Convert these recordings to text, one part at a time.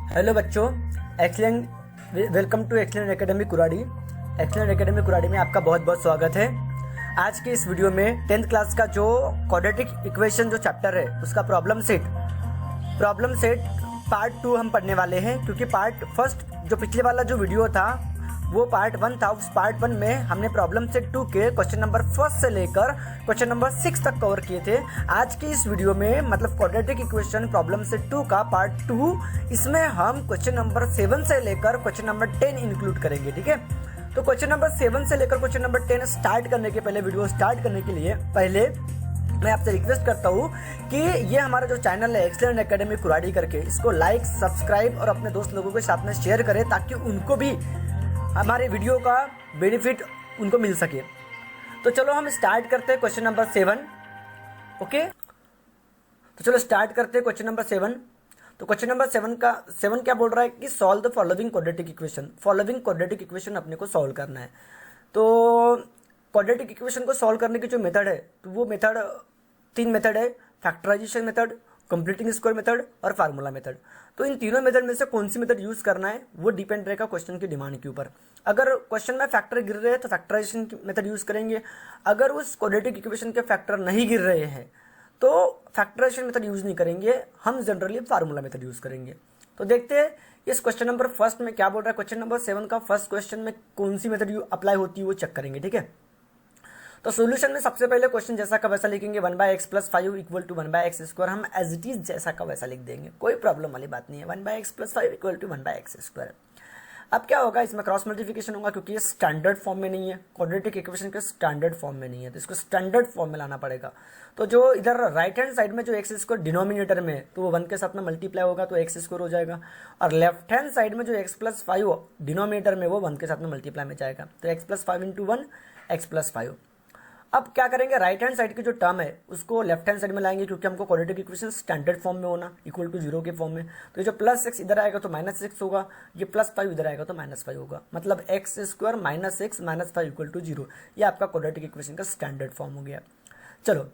Hello बच्चों, excellent welcome to excellent academy Kurari. Excellent academy Kurari में आपका बहुत बहुत स्वागत है। आज की इस वीडियो में 10th क्लास का जो क्वाड्रेटिक इक्वेशन जो चैप्टर है उसका प्रॉब्लम सेट पार्ट 2 हम पढ़ने वाले हैं, क्योंकि पार्ट फर्स्ट जो पिछले वाला जो वीडियो था वो पार्ट 1 था। उस पार्ट 1 में हमने प्रॉब्लम सेट 2 के क्वेश्चन नंबर 1 से लेकर क्वेश्चन नंबर 6 तक कवर किए थे। आज की इस वीडियो में मतलब क्वाड्रेटिक इक्वेशन प्रॉब्लम सेट 2 का पार्ट 2, इसमें हम क्वेश्चन नंबर 7 से लेकर क्वेश्चन नंबर 10 इंक्लूड करेंगे। ठीक है, तो क्वेश्चन नंबर 7 से लेकर क्वेश्चन नंबर 10 स्टार्ट करने के पहले, वीडियो स्टार्ट करने के लिए पहले मैं आपसे रिक्वेस्ट करता हूँ कि ये हमारा जो चैनल है एक्सलेंट एकेडमी कुराड़ी करके, इसको लाइक, सब्सक्राइब और अपने दोस्त लोगों के साथ में शेयर करें, ताकि उनको भी हमारे वीडियो का बेनिफिट उनको मिल सके। तो चलो हम स्टार्ट करते हैं क्वेश्चन नंबर 7। ओके, तो चलो स्टार्ट करते हैं क्वेश्चन नंबर 7। तो क्वेश्चन नंबर 7 क्या बोल रहा है कि solve the following quadratic equation. Following quadratic equation अपने को सॉल्व करना है। तो क्वाड्रेटिक इक्वेशन को सॉल्व करने की जो मेथड है, तो वो मेथड 3 मेथड है: factorisation method, completing square method और फार्मूला मेथड। तो इन तीनों मेथड में से कौन सी मेथड यूज करना है वो डिपेंड रहेगा क्वेश्चन की डिमांड के ऊपर। अगर क्वेश्चन में फैक्टर गिर रहे हैं तो फैक्टराइजेशन मेथड यूज करेंगे। अगर उस क्वाड्रेटिक इक्वेशन के फैक्टर नहीं गिर रहे हैं तो फैक्टराइजेशन मेथड यूज नहीं करेंगे, हम जनरली फार्मूला मेथड यूज करेंगे। तो देखते हैं इस क्वेश्चन नंबर फर्स्ट में क्या बोल रहा है। क्वेश्चन नंबर 7 का फर्स्ट क्वेश्चन में कौन सी मेथड अप्लाई होती है वो चेक करेंगे। ठीक है, तो सॉल्यूशन में सबसे पहले क्वेश्चन जैसा का वैसा लिखेंगे, 1/x + 5 = 1/x²। हम एज इट इज जैसा का वैसा लिख देंगे, कोई प्रॉब्लम वाली बात नहीं है। 1/x + 5 = 1/x²। अब क्या होगा, इसमें क्रॉस मल्टीप्लिकेशन होगा, क्योंकि ये स्टैंडर्ड फॉर्म में नहीं है, क्वाड्रेटिक इक्वेशन के स्टैंडर्ड फॉर्म में नहीं है, तो इसको स्टैंडर्ड फॉर्म में लाना पड़ेगा। तो जो इधर राइट हैंड साइड में जो x² डिनोमिनेटर में, तो वो 1 के साथ में मल्टीप्लाई होगा तो x² हो जाएगा, और लेफ्ट हैंड साइड में जो x + 5 डिनोमिनेटर में वो 1 के साथ में मल्टीप्लाई में जाएगा, तो x + 5 × 1 x + 5। अब क्या करेंगे, राइट हैंड साइड की जो टर्म है उसको लेफ्ट हैंड साइड में लाएंगे, क्योंकि हमको क्वाड्रेटिक इक्वेशन स्टैंडर्ड फॉर्म में होना, =0 के फॉर्म में। तो ये जो +6 इधर आएगा तो -6 होगा, ये +5 इधर आएगा तो -5 होगा, मतलब x² - x - 5 = 0। ये आपका क्वाड्रेटिक इक्वेशन का स्टैंडर्ड फॉर्म हो गया। चलो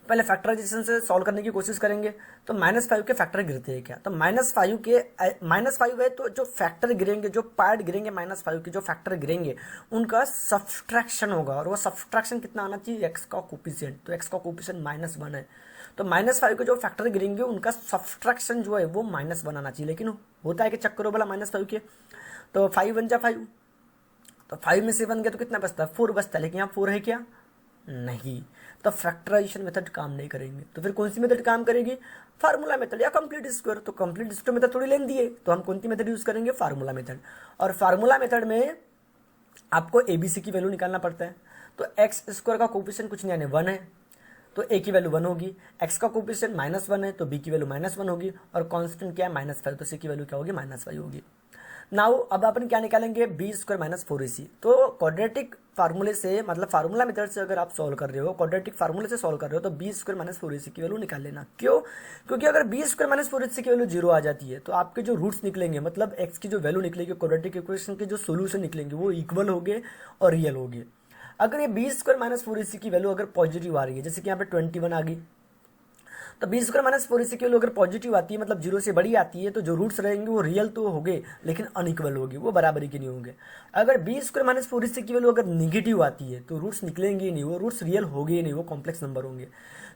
पहले फैक्टराइजेशन से सॉल्व करने की कोशिश करेंगे। तो -5 के फैक्टर गिरते हैं क्या, तो -5 है, तो जो फैक्टर गिरेंगे, जो पार्ट गिरेंगे -5 के जो फैक्टर गिरेंगे उनका सब्ट्रैक्शन होगा, और वो सब्ट्रैक्शन कितना आना चाहिए, x का कोफिशिएंट। तो x का कोफिशिएंट -1 है, तो -5 के जो फैक्टर गिरेंगे उनका सब्ट्रैक्शन जो है वो -1 आना चाहिए, लेकिन होता है कि चक्करों वाला -5 के। तो 5 × 5, तो 5 में से 1 गया तो कितना बचता है, 4 बचता है, लेकिन यहाँ 4 है क्या, नहीं। तो फैक्टराइजेशन मेथड काम नहीं करेंगे, तो फिर कौन सी मेथड काम करेगी, फार्मूला मेथड या कंप्लीट स्क्वायर। तो कंप्लीट स्क्वायर मेथड थोड़ी लेंदी है, तो हम कौन सी मेथड यूज करेंगे, फार्मूला मेथड। और फार्मूला मेथड में आपको एबीसी की वैल्यू निकालना पड़ता है। तो x² का कोफिशिएंट कुछ नहीं आने 1 है, तो a की वैल्यू 1 होगी, x का कोफिशिएंट -1 है तो b की वैल्यू -1 होगी, और कांस्टेंट क्या है -5, तो c की वैल्यू क्या होगी, -5 होगी। नाउ अब अपन क्या निकालेंगे, b² - 4ac। तो क्वाड्रेटिक फार्मूले से, मतलब फार्मूला मेथड से अगर आप सॉल्व कर रहे हो, क्वाड्रेटिक फार्मूले से सॉल्व कर रहे हो, तो b² - 4ac की वैल्यू निकाल लेना। क्यों, क्योंकि अगर b² - 4ac की वैल्यू 0 आ जाती है तो आपके जो रूट्स निकलेंगे, मतलब x की जो वैल्यू निकलेगी, क्वाड्रेटिक इक्वेशन के जो सोल्यूशन निकलेंगे वो इक्वल होंगे और रियल होंगे। अगर ये b² - 4ac की वैल्यू अगर पॉजिटिव आ रही है, जैसे कि यहाँ पे 21 आ गई, तो b² - 4ac की वैल्यू अगर पॉजिटिव आती है, मतलब 0 से बड़ी आती है, तो जो रूट्स रहेंगे वो रियल तो होंगे लेकिन अनइक्वल होगी, वो बराबरी के नहीं होंगे। अगर b² - 4ac की वैल्यू अगर निगेटिव आती है तो रूट्स निकलेंगे ही नहीं, वो रूट्स रियल होंगे ही नहीं, वो कॉम्प्लेक्स नंबर होंगे।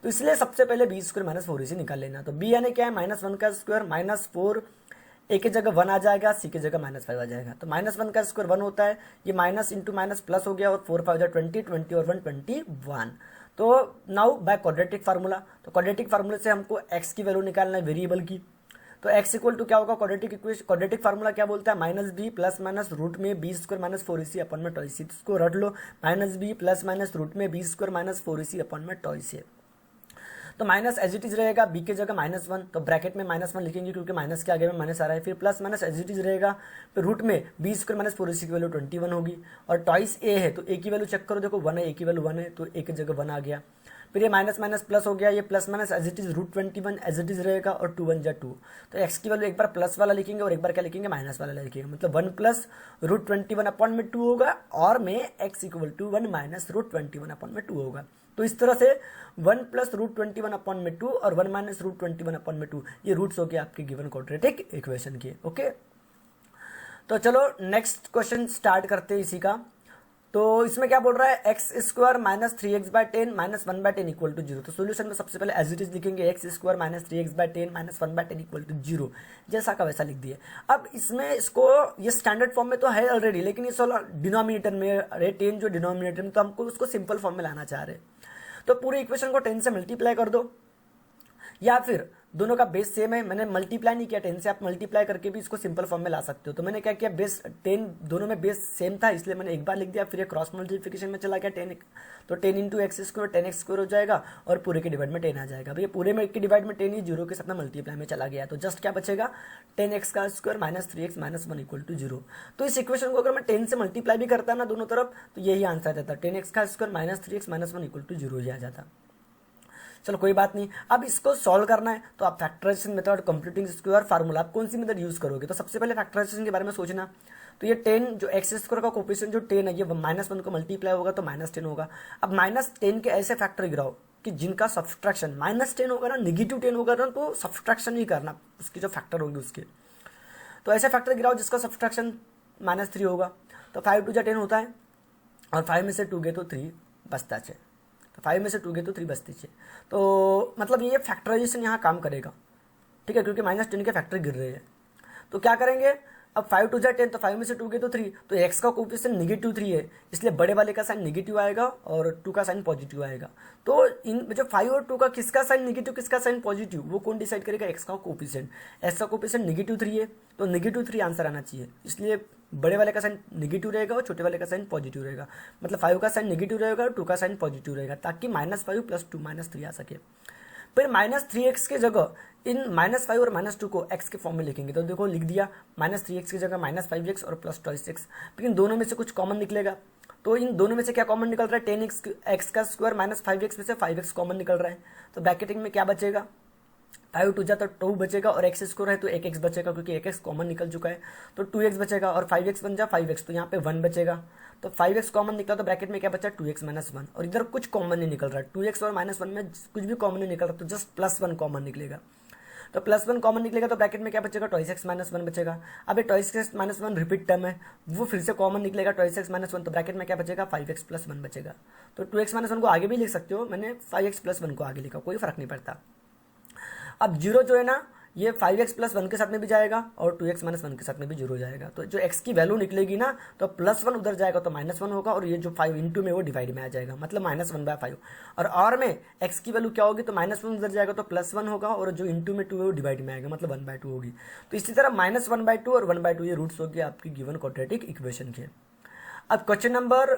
तो इसलिए सबसे पहले b² - 4ac निकाल लेना। तो b यानी क्या है, -1 का स्क्वायर, -4, a की जगह 1 आ जाएगा, c की जगह -5 आ जाएगा। तो -1 का स्क्वायर 1 होता है, ये माइनस इंटू माइनस प्लस हो गया, और 4 5 20, 20 और 1 21। तो नाउ बाय क्वाड्रेटिक फार्मूला, तो क्वाड्रेटिक फार्मूले से हमको x की वैल्यू निकालना है, वेरिएबल की। तो x = क्या होगा, क्वाड्रेटिक फार्मूला क्या बोलता है, -b ± रूट में b² - 4ac अपन में टॉइस। इसको रट लो, -b ± रूट में b² - 4ac अपन में टॉइस। तो माइनस एज इट इज रहेगा, b की जगह -1, तो ब्रैकेट में -1 लिखेंगे, क्योंकि माइनस के आगे में माइनस आ रहा है। फिर plus minus as it is रहेगा, फिर रूट में b² - 4ac की वैल्यू 21 होगी, और टॉइस a है तो a की वैल्यू चेक करो, देखो 1 है, a की वैल्यू 1 है, तो a की जगह 1 आ गया। फिर ये माइनस माइनस प्लस हो गया, ये plus minus as it is √21 as it is रहेगा, और 2 1 जा 2। तो x की वैल्यू एक बार प्लस वाला लिखेंगे और एक बार क्या लिखेंगे, माइनस वाला लिखेंगे, मतलब 1 + √21 अपॉन में 2 होगा, और में x = 1 - √21 अपॉन में 2 होगा। तो इस तरह से 1 प्लस रूट 21 अपॉन में 2 और 1 माइनस रूट 21 अपॉन में 2 ये रूट्स हो गए आपके गिवन क्वाड्रेटिक इक्वेशन के। ओके, तो चलो नेक्स्ट क्वेश्चन स्टार्ट करते हैं इसी का। तो इसमें क्या बोल रहा है, x square minus 3x/10 minus 1/10 equal to 0। तो सोल्यूशन में सबसे पहले एज इट इज लिखेंगे x square minus 3x/10 minus 1/10 equal to 0, जैसा का वैसा लिख दिए। अब इसमें इसको ये स्टैंडर्ड फॉर्म में तो है ऑलरेडी, लेकिन ये डिनोमिनेटर में 10 जो डिनोमिनेटर में, तो हमको उसको सिंपल फॉर्म में लाना चाह रहे हैं। तो पूरी इक्वेशन को 10 से मल्टीप्लाई कर दो, या फिर दोनों का बेस सेम है, मैंने मल्टीप्लाई नहीं किया 10 से, आप मल्टीप्लाई करके भी इसको सिंपल फॉर्म में ला सकते हो। तो मैंने क्या किया, बेस 10 दोनों में बेस सेम था इसलिए मैंने एक बार लिख दिया, फिर ये क्रॉस मल्टीप्लिकेशन में चला गया 10, तो 10 इंटू एक्स स्क्वायर 10x² हो जाएगा और पूरे के डिवाइड में 10 आ जाएगा। भैया पूरे में के डिवाइड में 10 ही 0 के साथ में मल्टीप्लाई में चला गया, तो जस्ट क्या बचेगा 10x का square minus 3x minus 1 equal to 0। तो इस इक्वेशन को अगर मैं 10 से मल्टीप्लाई भी करता ना दोनों तरफ, तो यही आंसर आ जाता, 10x का square minus 3x minus 1 equal to 0 ही आ जाता। चलो कोई बात नहीं, अब इसको सॉल्व करना है तो आप factorisation method, computing square formula, आप कौन सी मेथड यूज करोगे। तो सबसे पहले फैक्टराइजेशन के बारे में सोचना। तो ये 10 जो एक्स स्क्वायर का कोफिशिएंट जो 10 है, ये -1 को मल्टीप्लाई होगा तो -10 होगा। अब -10 के ऐसे फैक्टर गिराओ कि जिनका सब्सट्रैक्शन -10 होगा ना, -10 होगा ना, तो सब्सट्रैक्शन ही करना उसकी जो फैक्टर होगी उसके। तो ऐसे फैक्टर गिराओ जिसका सब्सट्रैक्शन -3 होगा। तो 5 2 10 होता है, और 5 में से 2 गए तो 3 बचता है, तो 5 में से 2 गए तो 3 बचती है। तो मतलब ये फैक्टराइजेशन यहाँ काम करेगा, ठीक है, क्योंकि -10 के फैक्टर गिर रहे हैं। तो क्या करेंगे, अब 5 2 10, तो 5 में से 2 गए तो 3, तो x का कोफिशिएंट -3 है, इसलिए बड़े वाले का साइन नेगेटिव आएगा और 2 का साइन पॉजिटिव आएगा। तो इन जो 5 और 2 का किसका साइन नेगेटिव किसका साइन पॉजिटिव, वो कौन डिसाइड करेगा, x का कोफिशिएंट। x का कोफिशिएंट -3 है, तो -3 आंसर आना चाहिए, इसलिए बड़े वाले का साइन नेगेटिव रहेगा और छोटे वाले का साइन पॉजिटिव रहेगा। मतलब 5 का साइन नेगेटिव रहेगा और 2 का साइन पॉजिटिव रहेगा, ताकि -5 + 2 -3 आ सके। फिर -3x की जगह इन -5 और -2 को x के फॉर्म में लिखेंगे। तो देखो लिख दिया, -3x की जगह -5x और +2x, लेकिन दोनों में से कुछ कॉमन निकलेगा। तो इन दोनों में से क्या कॉमन निकल रहा है, 10x का स्क्वायर -5x में से 5x कॉमन निकल रहा है। तो ब्रैकेटिंग में क्या बचेगा, 5 2 जा तो 2 बचेगा, और x स्क्वायर है तो 1x बचेगा, क्योंकि 1x कॉमन निकल चुका है। तो 2x बचेगा, और 5x बन जा 5x, तो यहाँ पे 1 बचेगा। तो 5x कॉमन निकला, तो ब्रैकेट में क्या बचा 2x - 1, और इधर कुछ कॉमन नहीं निकल रहा है, 2x और -1 में कुछ भी कॉमन नहीं निकल रहा, तो जस्ट +1 कॉमन निकलेगा। तो +1 कॉमन निकलेगा, तो ब्रैकेट में क्या बचेगा 2x - 1 बचेगा। अब ये 2x - 1 रिपीट टर्म है, वो फिर से कॉमन निकलेगा 2x - 1, तो ब्रैकेट में क्या बचेगा 5x + 1 बचेगा। तो 2x - 1 को आगे भी लिख सकते हो, मैंने 5x + 1 को आगे लिखा, कोई फर्क नहीं पड़ता। अब 0 जो है ना, ये 5x + 1 के साथ में भी जाएगा और 2x - 1 के साथ में भी 0 जाएगा। तो जो x की वैल्यू निकलेगी ना, तो +1 उधर जाएगा तो -1 होगा, और ये जो 5 इंटू में वो डिवाइड में आ जाएगा, मतलब -1/5। और में x की वैल्यू क्या होगी, तो -1 उधर जाएगा तो +1 होगा, और जो इंटू में 2 है वो डिवाइड में आएगा, मतलब 1/2 होगी। तो इसी तरह -1/2 और 1/2 ये रूट्स होगी आपकी गिवन क्वाड्रेटिक इक्वेशन के। अब क्वेश्चन नंबर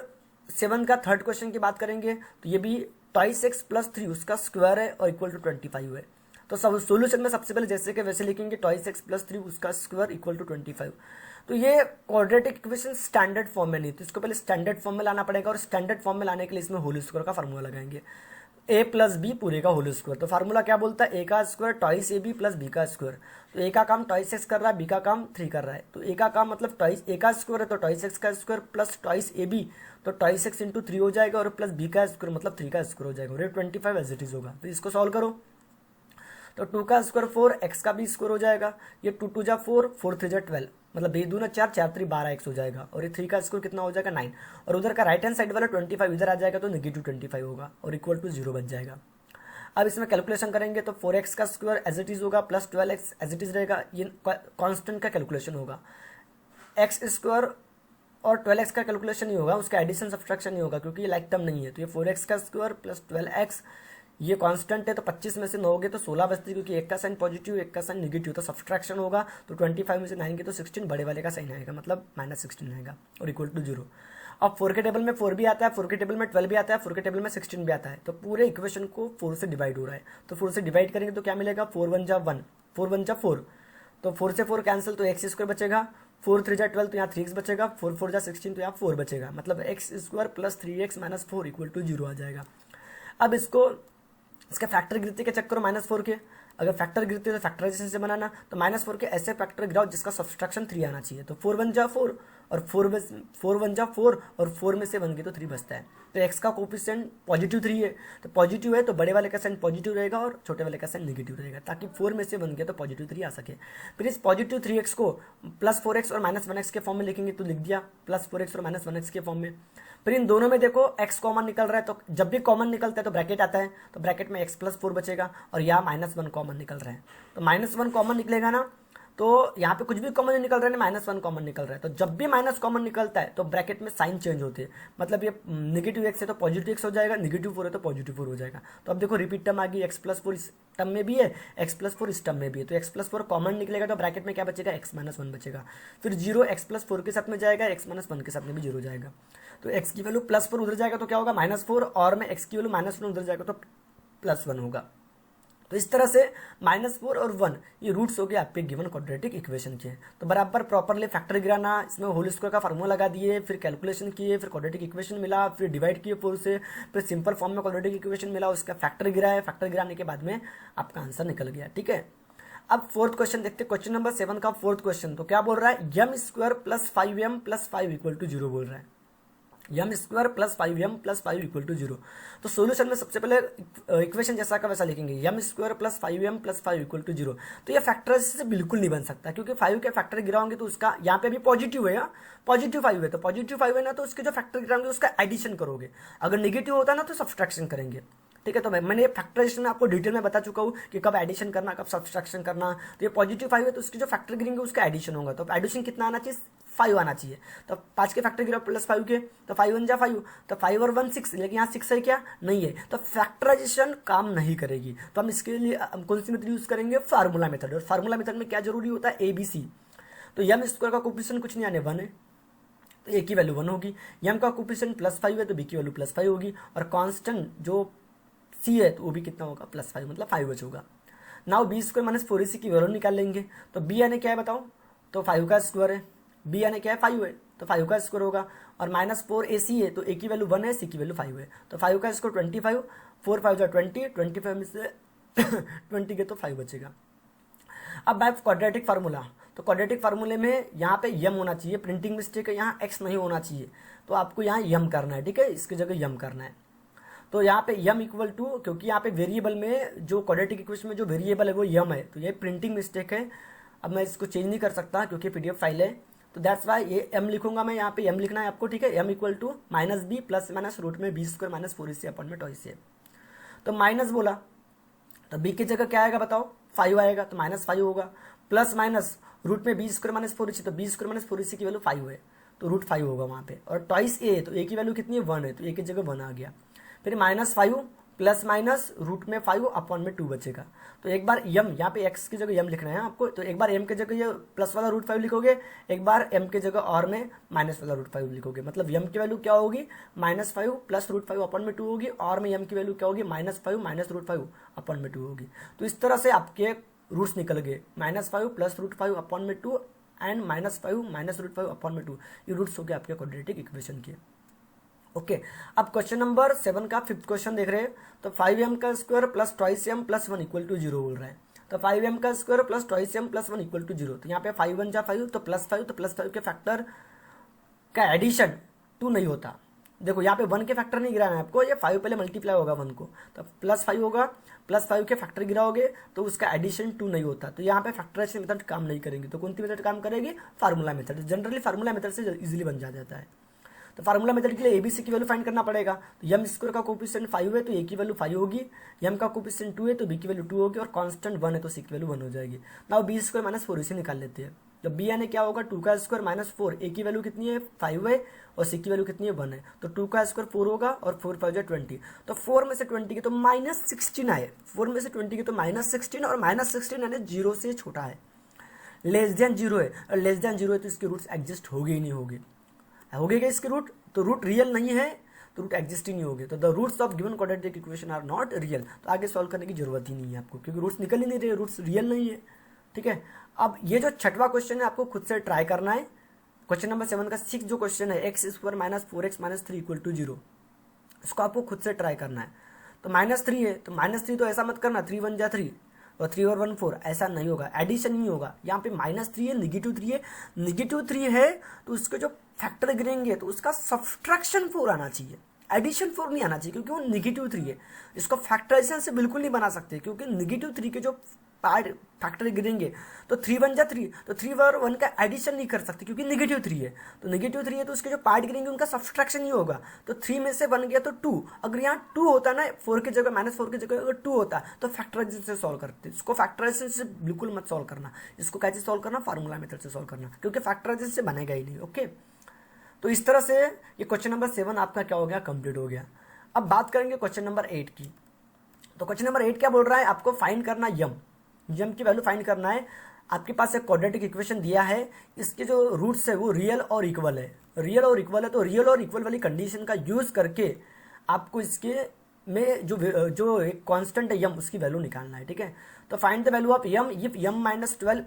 7 का थर्ड क्वेश्चन की बात करेंगे। तो ये भी 2x + 3 उसका स्क्वायर है और इक्वल टू 25 है। तो सब सोल्यूशन में सबसे पहले जैसे कि वैसे लिखेंगे, 2x + 3 उसका स्क्वायर इक्वल टू 25। तो ये क्वाड्रेटिक इक्वेशन स्टैंडर्ड फॉर्म में नहीं, तो इसको पहले स्टैंडर्ड फॉर्म में लाना पड़ेगा, और स्टैंडर्ड फॉर्म में लाने के लिए इसमें होल स्क्वायर का फार्मूला लगाएंगे, a + b पूरे का होल स्क्वायर। तो फार्मूला क्या बोलता है, a का स्क्वायर 2ab + b का स्क्वायर। तो a का काम 2x कर रहा है, b का काम 3 कर रहा है। तो a का काम मतलब a का स्क्वायर है तो 2x का स्क्वायर प्लस 2ab, तो 2x × 3 हो जाएगा, और प्लस b का स्क्वायर मतलब 3 का स्क्वायर हो जाएगा, और ये 25 एज इट इज होगा। तो इसको सॉल्व करो, तो 2 का स्क्वायर 4, x का भी स्क्वायर हो जाएगा, ये 2 2 जा 4, 4 3 जा 12, मतलब 2 दूना 4, 4 3 12x हो जाएगा, और ये 3 का स्क्वायर कितना हो जाएगा 9, और उधर का राइट हैंड साइड वाला 25 इधर आ जाएगा, तो -25 होगा, और इक्वल टू 0 बन जाएगा। अब इसमें कैलकुलेशन करेंगे, तो 4x का स्क्वायर एज इट इज होगा, plus 12x as it is रहेगा, ये कांस्टेंट का कैलकुलेशन होगा। x स्क्वायर और 12x का कैलकुलेशन नहीं होगा, उसका एडिशन सब्सट्रैक्शन नहीं होगा, क्योंकि ये लाइक टर्म नहीं है। तो ये 4x का स्क्वायर प्लस 12x, ये कांस्टेंट है, तो 25 में से 9 गए तो 16 बचती है, क्योंकि एक का साइन पॉजिटिव एक का साइन नेगेटिव, तो सब्सट्रैक्शन होगा। तो 25 में से 9 गए तो 16, बड़े वाले का साइन आएगा, मतलब -16 आएगा, और इक्वल टू 0। अब 4 के टेबल में 4 भी आता है, 4 के टेबल में 12 भी आता है, 4 के टेबल में 16 भी आता है। तो पूरे इक्वेशन को 4 से डिवाइड हो रहा है, तो 4 से डिवाइड करेंगे तो क्या मिलेगा, 4 1 जा 1, 4 1 जा 4, तो 4 से 4 कैंसिल, तो x स्क्वायर बचेगा, 4 3 जा 12, तो यहाँ 3x बचेगा, 4 4 जा 16, तो यहाँ 4 बचेगा, मतलब x square plus 3x - 4 equal to 0 आ जाएगा। अब इसको इसका फैक्टर गिरते के चक्कर -4 के, अगर फैक्टर गिरते तो फैक्टराइजेशन से बनाना, तो -4 के ऐसे फैक्टर गिराओ जिसका सब्सट्रैक्शन 3 आना चाहिए। तो 4 1 जा 4 और 4 वन जा 4 और 4 में से 1 गए तो 3 बचता है। तो x का कोफिशिएंट पॉजिटिव 3 है, तो पॉजिटिव है तो बड़े वाले का साइन पॉजिटिव रहेगा और छोटे वाले का साइन नेगेटिव रहेगा, ताकि 4 में से 1 गया तो पॉजिटिव 3 आ सके। फिर इस पॉजिटिव 3x को प्लस 4x और माइनस 1x के फॉर्म में लिखेंगे, तो लिख दिया प्लस 4x और माइनस 1x के फॉर्म में। फिर इन दोनों में देखो x कॉमन निकल रहा है, तो जब भी कॉमन निकलता है तो ब्रैकेट आता है, तो ब्रैकेट में x प्लस 4 बचेगा, और यहाँ -1 कॉमन निकल रहा है, तो -1 कॉमन निकलेगा ना, तो यहाँ पे कुछ भी कॉमन नहीं निकल रहा है, -1 कॉमन निकल रहा है। तो जब भी माइनस कॉमन निकलता है तो ब्रैकेट में साइन चेंज होते हैं, मतलब ये नेगेटिव x है तो पॉजिटिव x हो जाएगा, नेगेटिव 4 है तो पॉजिटिव 4 हो जाएगा। तो अब देखो रिपीट टर्म आ गई, x प्लस 4 इस टर्म में भी है, x प्लस 4 इस टर्म में भी है, तो x प्लस 4 कॉमन निकलेगा तो ब्रैकेट में क्या बचेगा, x माइनस 1 बचेगा। फिर 0 x प्लस 4 के साथ में जाएगा, x माइनस 1 के साथ में भी 0 जाएगा, तो x की वैल्यू प्लस 4 उधर जाएगा तो क्या होगा -4, और में x की वैल्यू -1 उधर जाएगा तो +1 होगा। तो इस तरह से -4 और 1 ये रूट्स हो गए आपके गिवन क्वाड्रेटिक इक्वेशन के। तो बराबर प्रॉपरली फैक्टर गिराना, इसमें होल स्क्वायर का फार्मूला लगा दिए, फिर कैलकुलेशन किए, फिर क्वाड्रेटिक इक्वेशन मिला, फिर डिवाइड किए 4 से, फिर सिंपल फॉर्म में क्वाड्रेटिक इक्वेशन मिला, उसका फैक्टर गिराया, फैक्टर गिराने के बाद में आपका आंसर निकल गया। ठीक है, अब फोर्थ क्वेश्चन देखते हैं, क्वेश्चन नंबर 7 का फोर्थ क्वेश्चन। तो क्या बोल रहा है, m² + 5m + 5 = 0 बोल रहा है, m² + 5m + 5 = 0। तो सोल्यूशन में सबसे पहले इक्वेशन जैसा का वैसा लिखेंगे, m² + 5m + 5 = 0। तो ये फैक्टर से बिल्कुल नहीं बन सकता, क्योंकि 5 के फैक्टर गिराओगे तो उसका यहाँ पे भी पॉजिटिव है, पॉजिटिव 5 है, तो पॉजिटिव 5 है ना, तो उसके जो फैक्टर गिराओगे उसका एडिशन करोगे, अगर नेगेटिव होता है ना तो सब्सट्रैक्शन करेंगे। ठीक है, तो मैंने फैक्टराइजेशन में आपको डिटेल में बता चुका हूँ कि कब एडिशन करना, कब सब्सट्रैक्शन करना। तो ये पॉजिटिव 5 है तो उसके जो फैक्टर गिरेंगे उसका एडिशन होगा, तो एडिशन कितना आना चाहिए, 5 आना चाहिए। तो 5 के फैक्टर गिरा +5 के, तो 5 1 जा 5, तो 5 और 1 6, लेकिन यहाँ 6 है क्या, नहीं है, तो फैक्टराइजेशन काम नहीं करेगी। तो हम इसके लिए कौन सी मेथड यूज करेंगे, फार्मूला मेथड। और फार्मूला मेथड में क्या जरूरी होता है, ABC। तो m² का कोफिशिएंट कुछ नहीं आने, 1 है, तो a की वैल्यू 1 होगी, m का कोफिशिएंट +5 है तो b की वैल्यू +5 होगी, और कांस्टेंट जो c है तो वो भी कितना होगा, +5, मतलब 5 बच होगा। नाउ b² - 4ac की वैल्यू निकाल लेंगे। तो b यानी क्या है बताओ, तो 5 का स्क्वायर है, b यानी क्या है 5 है, तो 5 का स्क्वायर होगा, और -4ac है तो a की वैल्यू 1 है, c की वैल्यू 5 है, तो 5 का स्क्वायर 25, 4 5 जा 20, 25 में से 20 के तो 5 बचेगा। अब बाय क्वाड्रेटिक फार्मूला, तो क्वाड्रेटिक फार्मूले में यहाँ पे यम होना चाहिए, प्रिंटिंग मिस्टेक है, यहाँ एक्स नहीं होना चाहिए, तो आपको यहाँ यम करना है। ठीक है, इसकी जगह यम करना है। तो यहाँ पे यम इक्वल टू, क्योंकि यहाँ पे वेरिएबल में जो क्वाड्रेटिक इक्वेशन में जो वेरिएबल है वो यम है, तो ये प्रिंटिंग मिस्टेक है। अब मैं इसको चेंज नहीं कर सकता क्योंकि PDF फाइल है, तो दैट्स वाई ये m लिखूंगा मैं, यहाँ पे m लिखना है आपको। ठीक है, m equal to -b ± root में b² - 4ac अपॉन में टॉइस है। तो माइनस बोला तो b की जगह क्या आएगा बताओ, 5 आएगा, तो -5 होगा, प्लस माइनस रूट में b² - 4ac, तो b² - 4ac की वैल्यू 5 है, तो रूट 5 होगा वहाँ पे, और टॉइस a, तो a की वैल्यू कितनी है, 1 है, तो a की जगह 1 आ गया। फिर -5 प्लस माइनस रूट में 5 अपॉन में 2 बचेगा। तो एक बार यम, यहाँ पे x की जगह यम लिखना है आपको, तो एक बार m की जगह ये प्लस वाला रूट 5 लिखोगे, एक बार m की जगह और में माइनस वाला रूट 5 लिखोगे, मतलब यम की वैल्यू क्या होगी, -5 प्लस रूट 5 अपॉन में 2 होगी, और में यम की वैल्यू क्या होगी, -5 माइनस रूट 5 अपॉन में 2 होगी। तो इस तरह से आपके रूट्स निकल गए, -5 प्लस रूट 5 अपॉन में 2 एंड -5 माइनस रूट 5 अपॉन में 2, ये रूट्स हो गए आपके क्वाड्रेटिक इक्वेशन के। ओके, अब क्वेश्चन नंबर 7 का 5th क्वेश्चन देख रहे हैं। तो 5m का स्क्वायर प्लस 2m प्लस 1 = 0 बोल रहा है। तो 5m का स्क्वायर प्लस 2m प्लस 1 = 0, तो यहाँ पे 5 1 जा 5, तो +5, तो +5 के फैक्टर का एडिशन 2 नहीं होता। देखो यहाँ पे 1 के फैक्टर नहीं गिराना है आपको, ये 5 पहले मल्टीप्लाई होगा 1 को, तो +5 होगा, +5 के फैक्टर गिराओगे तो उसका एडिशन 2 नहीं होता। तो यहाँ पे फैक्टराइजेशन मेथड काम नहीं करेंगे, तो कौन सी मेथड काम करेगी, formula method. Generally formula method से इजीली बन जाता है। तो फार्मूला मेथड के लिए ABC की वैल्यू फाइंड करना पड़ेगा। तो m² का कोफिशिएंट 5 है तो a की वैल्यू 5 होगी, m का कोफिशिएंट 2 है तो b की वैल्यू 2 होगी, और कांस्टेंट 1 है तो c की वैल्यू 1 हो जाएगी। नाउ b² - 4ac निकाल लेते हैं। तो b यानी क्या होगा, 2 का स्क्वायर माइनस 4, a की वैल्यू कितनी है 5 है, और c की वैल्यू कितनी है 1 है, तो 2 का स्क्वायर 4 होगा, और 4 5 20, तो 4 में से 20 के तो -16 आए, 4 में से 20 के तो -16, और -16 यानी 0 से छोटा है, लेस देन 0 है, और लेस देन 0 है तो इसके रूट्स एग्जिस्ट होगे ही नहीं होगे, होगे क्या इसके रूट, तो रूट रियल नहीं है तो रूट एग्जिस्ट ही नहीं होगे। तो the roots of given quadratic equation are not real, तो आगे सॉल्व करने की जरूरत ही नहीं है आपको, क्योंकि रूट्स निकल ही नहीं रहे, रूट्स रियल नहीं है। ठीक है, अब ये जो 6वां क्वेश्चन है आपको खुद से ट्राई करना है। क्वेश्चन नंबर 7 का 6 जो क्वेश्चन है, x² - 4x - 3 = 0, इसको आपको खुद से ट्राई करना है। तो -3 है, तो -3 तो ऐसा मत करना 3 1 जा 3, और 3 और 1 4, ऐसा नहीं होगा, एडिशन नहीं होगा। यहाँ पे -3 है, -3 है, -3 है तो उसके जो फैक्टर गिरेंगे तो उसका सब्ट्रैक्शन 4 आना चाहिए, एडिशन 4 नहीं आना चाहिए, क्योंकि वो -3 है। इसको फैक्टराइजेशन से बिल्कुल नहीं बना सकते, क्योंकि -3 के जो पार्ट फैक्टर गिरेंगे तो 3 1 जा 3, तो 3 और 1 का एडिशन नहीं कर सकते क्योंकि -3 है। तो -3 है तो उसके जो पार्ट गिरेंगे उनका सब्ट्रैक्शन ही होगा। तो 3 में से बन गया तो 2, अगर यहाँ 2 होता ना 4 की जगह, -4 की जगह अगर 2 होता तो फैक्टराइजेशन से सॉल्व करते। इसको फैक्टराइजेशन से बिल्कुल मत सॉल्व करना, इसको कैसे सॉल्व करना, फार्मूला मेथड से सॉल्व करना, क्योंकि फैक्टराइजेशन से बनेगा ही नहीं। ओके, तो इस तरह से ये क्वेश्चन नंबर 7 आपका क्या हो गया, कंप्लीट हो गया। अब बात करेंगे क्वेश्चन नंबर 8 की। तो क्वेश्चन नंबर 8 क्या बोल रहा है, आपको फाइंड करना यम की वैल्यू फाइंड करना है। आपके पास एक क्वाड्रेटिक इक्वेशन दिया है, इसके जो रूट्स है वो रियल और इक्वल है, रियल और इक्वल है। तो रियल और इक्वल वाली कंडीशन का यूज करके आपको इसके में जो एक कांस्टेंट है यम, उसकी वैल्यू निकालना है। ठीक है, तो find the value of m if m -12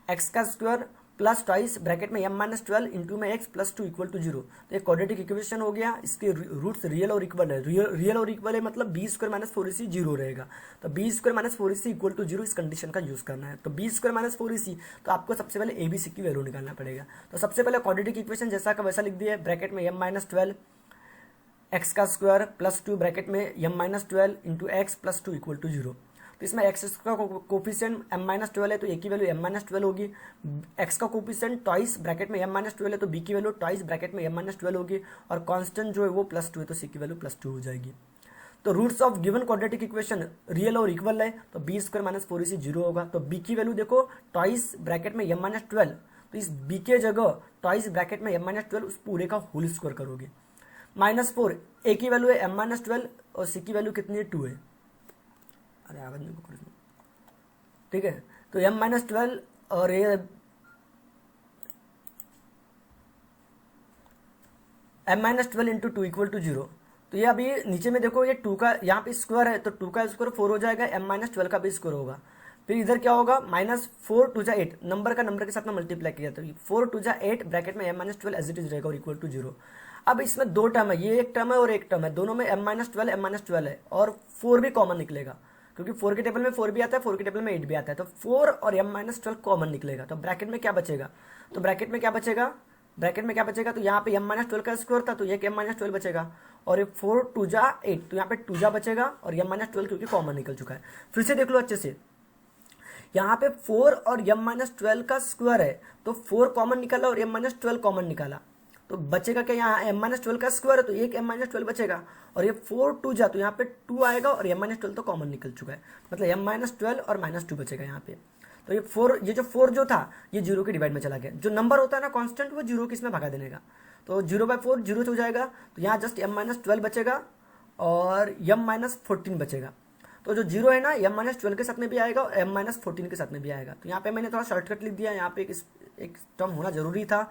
x का स्क्वायर प्लस ट्वाइस ब्रैकेट में m-12 इंटू में x प्लस 2 इक्वल टू 0। तो एक क्वाड्रेटिक इक्वेशन हो गया, इसके रूट्स रियल और इक्वल है। रियल और इक्वल है मतलब b² - 4ac 0 रहेगा। तो b² - 4ac इक्वल टू 0 इस कंडीशन का यूज करना है। तो b² - 4ac, तो आपको सबसे पहले abc की वैल्यू निकालना पड़ेगा। तो सबसे पहले क्वाड्रेटिक इक्वेशन जैसा का वैसा लिख दिया, ब्रैकेट में m-12 एक्स का स्क्वायर प्लस 2 ब्रैकेट में m-12 into x plus 2 equal to 0। तो इसमें एक्स का कोफिशिएंट m-12 है तो ए की वैल्यू m-12 होगी। एक्स का कोफिशिएंट ट्वाइस ब्रैकेट में m-12 है तो बी की वैल्यू ट्वाइस ब्रैकेट में m-12 होगी, और कांस्टेंट जो है वो +2 है तो सी की वैल्यू +2 हो जाएगी। तो roots of given quadratic equation real और इक्वल है, तो b² - 4ac 0 होगा। तो b की वैल्यू देखो ट्वाइस ब्रैकेट में m-12, तो इस b के जगह ट्वाइस ब्रैकेट में m-12 उस पूरे का होल स्क्वायर करोगे। -4 ए की वैल्यू है m-12 और सी की वैल्यू कितनी है 2 है। अरे आवाज नहीं पकड़, ठीक है। तो m-12 और ये m-12 इंटू 2 इक्वल टू 0। तो ये अभी नीचे में देखो ये 2 का यहाँ पे स्क्वायर है तो 2 का स्क्वायर 4 हो जाएगा, m-12 का भी स्क्वायर होगा। फिर इधर क्या होगा, -4 2 जा 8, नंबर का नंबर के साथ में मल्टीप्लाई किया तो 4 2 जा 8 ब्रैकेट में m-12 एज इट इज रहेगा और इक्वल टू 0। अब इसमें दो टर्म है, ये एक टर्म है और एक टर्म है, दोनों में m-12 है और 4 भी कॉमन निकलेगा, क्योंकि 4 के टेबल में 4 भी आता है, 4 के टेबल में 8 भी आता है। तो 4 और m-12 कॉमन निकलेगा। तो ब्रैकेट में क्या बचेगा, तो ब्रैकेट में क्या बचेगा, तो यहाँ पे m-12 का स्क्वायर था तो ये m-12 बचेगा, और ये 4 2 जा 8 तो यहाँ पे 2 जा बचेगा, और m-12 क्योंकि कॉमन निकल चुका है। फिर से देख लो अच्छे से, यहाँ पे 4 और m-12 का स्क्वायर है तो 4 कॉमन निकाला और m-12 कॉमन निकाला, तो बचेगा क्या, यहाँ m-12 का स्क्वायर है तो एक m-12 बचेगा, और ये 4 2 जा तो यहाँ पे 2 आएगा और m-12 तो कॉमन निकल चुका है, मतलब m-12 और -2 बचेगा यहाँ पे। तो ये 4, ये जो 4 जो था ये 0 के डिवाइड में चला गया। जो नंबर होता है ना कांस्टेंट, वो 0 किसमें भगा देने का, तो 0/4 0 हो जाएगा। तो यहाँ जस्ट m-12 बचेगा और m-14 बचेगा। तो जो 0 है ना m-12 के साथ में भी आएगा और m-14 के साथ में भी आएगा। तो यहाँ पे मैंने थोड़ा शॉर्टकट लिख दिया, यहाँ पे एक टर्म होना जरूरी था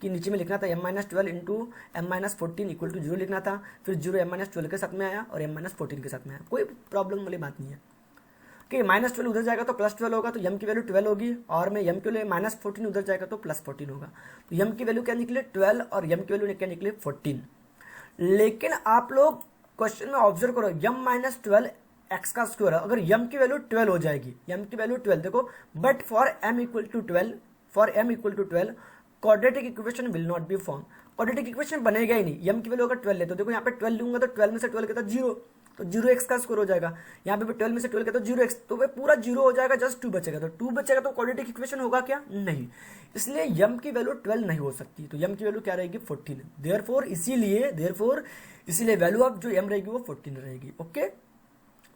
कि नीचे में लिखना था m-12 into m-14 equal to 0 लिखना था, फिर 0 m-12 के साथ में आया और m-14 के साथ में आया, कोई प्रॉब्लम वाली बात नहीं है कि -12 उधर जाएगा तो +12 होगा तो m की वैल्यू 12 होगी, और में m के लिए -14 उधर जाएगा तो +14 होगा। तो m की वैल्यू क्या निकली 12 और m की वैल्यू क्या निकली 14। लेकिन आप लोग क्वेश्चन में ऑब्जर्व करो, m-12 एक्स का स्क्वायर है, अगर m की वैल्यू 12 हो जाएगी, m की वैल्यू 12 देखो, but for m equal to 12 quadratic equation will not be form, quadratic equation बनेगा ही नहीं। m की वैल्यू अगर 12 है तो देखो यहाँ पे 12 लूंगा तो 12 में से 12 कहता 0, तो 0x का स्क्वायर हो जाएगा। यहाँ पे भी 12 में से 12 कहता 0x, तो वे पूरा 0 हो जाएगा, जस्ट 2 बचेगा। तो 2 बचेगा तो क्वाड्रेटिक इक्वेशन होगा क्या, नहीं, इसलिए m की वैल्यू 12 नहीं हो सकती। तो m की वैल्यू क्या रहेगी 14, देयरफॉर इसीलिए वैल्यू ऑफ जो m रहेगी वो 14 रहेगी। ओके,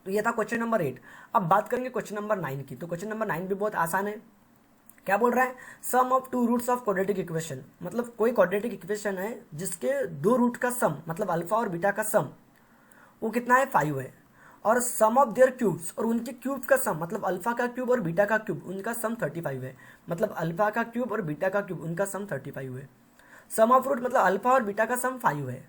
तो ये था क्वेश्चन नंबर 8। अब बात करेंगे क्वेश्चन नंबर 9 की। तो क्वेश्चन नंबर 9 भी बहुत आसान है। क्या बोल रहा है, sum of 2 roots of quadratic equation, मतलब कोई क्वाड्रेटिक इक्वेशन है जिसके 2 रूट का सम, मतलब अल्फा और बीटा का सम वो कितना है 5 है, और सम ऑफ देयर क्यूब्स, और उनके क्यूब का सम, मतलब अल्फा का क्यूब और बीटा का क्यूब उनका सम 35 है, मतलब अल्फा का क्यूब और बीटा का क्यूब उनका सम 35 है। सम ऑफ रूट मतलब अल्फा और बीटा का सम 5 है,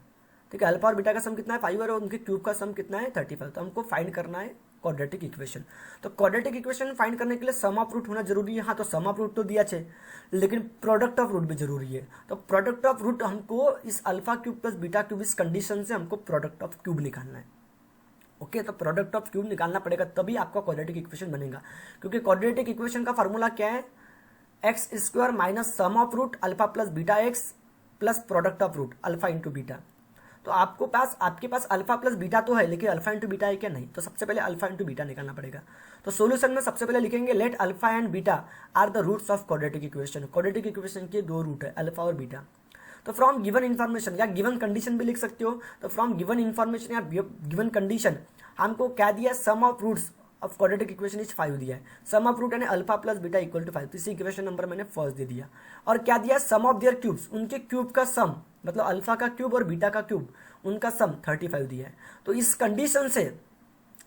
ठीक है, अल्फा और बीटा का सम कितना है 5 है, और उनके क्यूब का सम कितना है 35। तो हमको फाइंड करना है क्वाड्रेटिक इक्वेशन। तो क्वाड्रेटिक इक्वेशन फाइंड करने के लिए सम ऑफ रूट होना जरूरी है। हाँ, तो सम ऑफ रूट तो दिया है, लेकिन प्रोडक्ट ऑफ रूट भी जरूरी है। तो प्रोडक्ट ऑफ रूट हमको इस alpha cube plus beta cube इस कंडीशन से हमको प्रोडक्ट ऑफ क्यूब निकालना है। ओके, तो प्रोडक्ट ऑफ क्यूब निकालना पड़ेगा, तभी आपका क्वाड्रेटिक इक्वेशन बनेगा, क्योंकि क्वाड्रेटिक इक्वेशन का फॉर्मूला क्या है, x square minus sum of root alpha plus beta x plus product of root alpha into beta. तो आपके पास अल्फा प्लस बीटा तो है, लेकिन अल्फा इंटू बीटा है क्या, नहीं। तो सबसे पहले अल्फा इंटू बीटा निकालना पड़ेगा। तो सोल्यूशन में सबसे पहले लिखेंगे let alpha and beta are the roots of quadratic equation. Quadratic equation के दो रूट है, अल्फा और बीटा। तो फ्रॉम गिवन इन्फॉर्मेशन या गिवन कंडीशन भी लिख सकते हो। तो फ्रॉम गिवन इन्फॉर्मेशन या गिवन कंडीशन हमको क्या दिया, sum of roots of quadratic equation is 5 दिया है। सम ऑफ रूट यानी alpha plus beta equal to 5। तो इसी इक्वेशन नंबर मैंने फर्स्ट दे दिया। और क्या दिया, सम ऑफ देयर क्यूब्स, उनके क्यूब का सम, मतलब अल्फा का क्यूब और बीटा का क्यूब, उनका सम 35 दिया है। तो इस कंडीशन से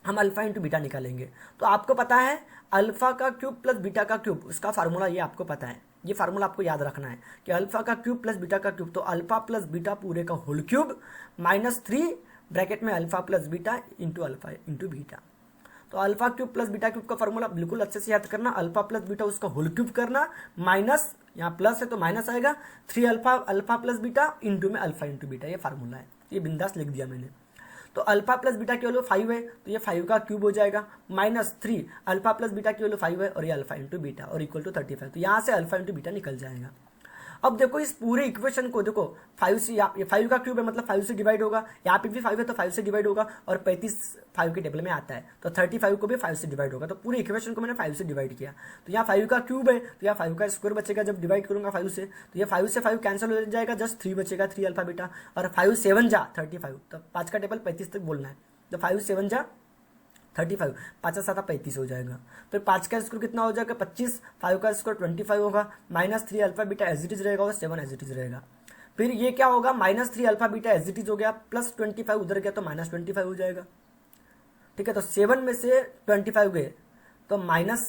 हम अल्फा इंटू बीटा निकालेंगे। तो आपको पता है अल्फा का क्यूब प्लस बीटा का क्यूब, उसका फार्मूला ये आपको पता है, ये फार्मूला आपको याद रखना है कि अल्फा का क्यूब प्लस बीटा का क्यूब, तो अल्फा प्लस बीटा पूरे का होल क्यूब माइनस 3 ब्रैकेट में alpha plus beta into alpha into beta. तो alpha cube plus beta cube का फॉर्मूला बिल्कुल अच्छे से याद करना, अल्फा प्लस बीटा उसका होल क्यूब करना, माइनस, यहाँ प्लस है तो माइनस आएगा, 3 अल्फा प्लस बीटा इंटू में अल्फा इंटू बीटा, ये फार्मूला है। ये बिंदास लिख दिया मैंने। तो अल्फा प्लस बीटा की वैल्यू 5 है, तो ये 5 का क्यूब हो जाएगा, माइनस 3 अल्फा प्लस बीटा की वैल्यू 5 है और ये अल्फा इंटू बीटा और इक्वल टू 35। तो यहाँ से अल्फा इंटू बीटा निकल जाएगा। अब देखो इस पूरे इक्वेशन को देखो, 5 से, ये 5 का क्यूब है मतलब 5 से डिवाइड होगा, यहाँ पे भी 5 है तो 5 से डिवाइड होगा, और 35 5 के टेबल में आता है, तो 35 को भी 5 से डिवाइड होगा। तो पूरे इक्वेशन को मैंने 5 से डिवाइड किया। तो यहाँ 5 का क्यूब है, तो यहाँ 5 का स्क्वायर बचेगा जब डिवाइड करूंगा 5 से, तो ये 5 से 5 कैंसिल हो जाएगा, जस्ट 3 बचेगा, 3 अल्फा बीटा, और 5 7 जा 35, तो 5 का टेबल 35 तक बोलना है। तो 5 7 जा 35, 5 7 35 हो जाएगा। फिर 5 का स्क्वायर कितना हो जाएगा 25, 5 का स्क्वायर 25 होगा, minus 3 alpha beta as it is रहेगा और 7 एज इट इज रहेगा। फिर ये क्या होगा, minus 3 alpha beta as it is हो गया, प्लस 25 उधर गया तो माइनस 25 हो जाएगा। ठीक है, तो 7 में से 25 गए तो माइनस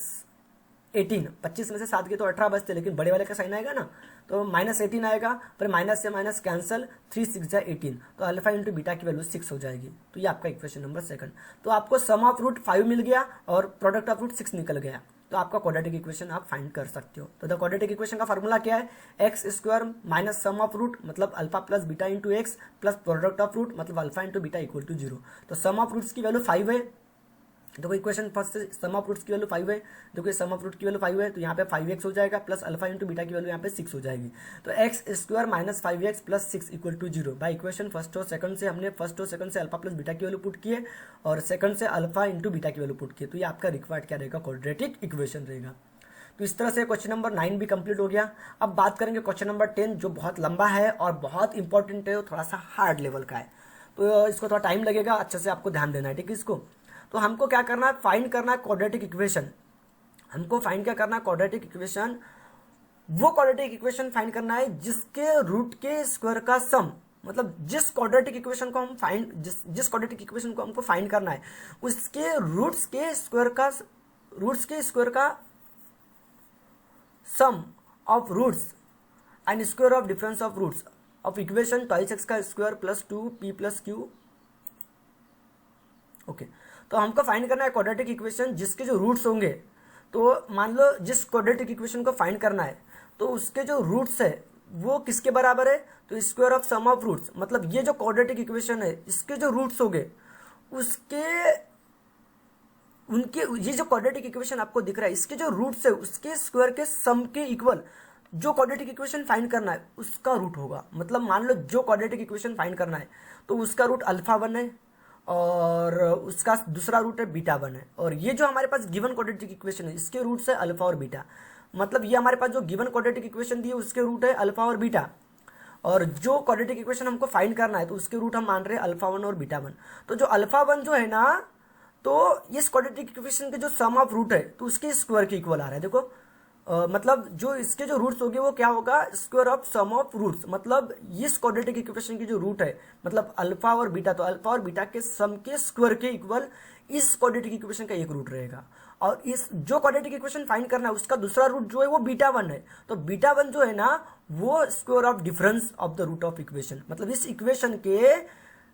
18, 25 में से 7 गए तो 18 बचते, लेकिन बड़े वाले का साइन आएगा ना, तो माइनस 18 आएगा, फिर माइनस से माइनस कैंसल, 3 6 जा 18, तो अल्फा इंटू बीटा की वैल्यू 6 हो जाएगी। तो ये आपका इक्वेशन नंबर 2। तो आपको सम ऑफ रूट 5 मिल गया और प्रोडक्ट ऑफ रूट 6 निकल गया। तो आपका क्वाड्रेटिक इक्वेशन आप फाइंड कर सकते हो। तो द क्वाड्रेटिक इक्वेशन का फॉर्मूला क्या है, x square minus sum of root मतलब alpha plus beta into x plus product of root मतलब alpha into beta equal to 0। तो सम ऑफ रूट्स की वैल्यू 5 है। देखो इक्वेशन फर्स्ट से सम ऑफ रूट्स की वैल्यू 5 है, देखो सम ऑफ रूट की वैल्यू 5 है, तो यहाँ पे 5x हो जाएगा प्लस अल्फा इंटू बीटा की वैल्यू यहाँ पे 6 हो जाएगी। तो x square minus 5x plus 6 equal to 0। By equation first और सेकंड से हमने फर्स्ट और सेकंड से अल्फा प्लस बीटा की वैल्यू पुट किए और सेकंड से अल्फा इंटू बीटा की वैल्यू पुट किए। तो ये आपका रिक्वायर्ड क्या रहेगा, क्वाड्रेटिक इक्वेशन रहेगा। तो इस तरह से क्वेश्चन नंबर 9 भी कंप्लीट हो गया। अब बात करेंगे क्वेश्चन नंबर 10 जो बहुत लंबा है और बहुत इंपॉर्टेंट है, थोड़ा सा हार्ड लेवल का है, तो इसको थोड़ा टाइम लगेगा, अच्छे से आपको ध्यान देना है। ठीक है, इसको तो हमको क्या करना है, फाइंड करना है क्वाड्रेटिक इक्वेशन। हमको फाइंड क्या करना है, क्वाड्रेटिक इक्वेशन, वो क्वाड्रेटिक इक्वेशन फाइंड करना है जिसके रूट के स्क्वायर का सम, मतलब जिस क्वाड्रेटिक इक्वेशन को हम फाइंड जिस क्वाड्रेटिक इक्वेशन को हमको फाइंड करना है उसके रूट्स के स्क्वायर का sum of roots and square of difference of roots of equation twice x का square plus 2p plus q. Okay, तो हमको फाइंड करना है क्वाड्रेटिक इक्वेशन जिसके जो रूट्स होंगे, तो मान लो जिस क्वाड्रेटिक इक्वेशन को फाइंड करना है तो उसके जो रूट्स है वो किसके बराबर है, तो square of sum of roots, मतलब ये जो क्वाड्रेटिक इक्वेशन है इसके जो रूट्स होंगे उनके ये जो क्वाड्रेटिक इक्वेशन आपको दिख रहा है इसके जो रूट्स है उसके स्क्वायर के सम के इक्वल जो क्वाड्रेटिक इक्वेशन फाइंड करना है उसका रूट होगा। मतलब मान लो जो क्वाड्रेटिक इक्वेशन फाइंड करना है तो उसका रूट अल्फा 1 है और उसका दूसरा रूट है बीटा 1 है, और ये जो हमारे पास गिवन क्वाड्रेटिक इक्वेशन है इसके रूट्स है अल्फा और बीटा। मतलब ये हमारे पास जो गिवन क्वाड्रेटिक इक्वेशन दी है उसके रूट है अल्फा और बीटा, और जो क्वाड्रेटिक इक्वेशन हमको फाइंड करना है तो उसके रूट हम मान रहे हैं अल्फा 1 और बीटा 1। तो जो अल्फा 1 जो है ना, तो इस क्वाड्रेटिक इक्वेशन के जो सम ऑफ रूट है तो उसके स्क्वायर के इक्वल आ रहा है। देखो मतलब जो इसके जो रूट्स होंगे वो क्या होगा, square of sum of roots, मतलब इस क्वाड्रेटिक इक्वेशन की जो रूट है मतलब अल्फा और बीटा, तो अल्फा और बीटा के सम के स्क्वायर के इक्वल इस क्वाड्रेटिक इक्वेशन का एक रूट रहेगा। और इस जो क्वाड्रेटिक इक्वेशन फाइंड करना है उसका दूसरा रूट जो है वो बीटा 1 है, तो बीटा 1 जो है ना वो square of difference of the root of equation, मतलब इस इक्वेशन के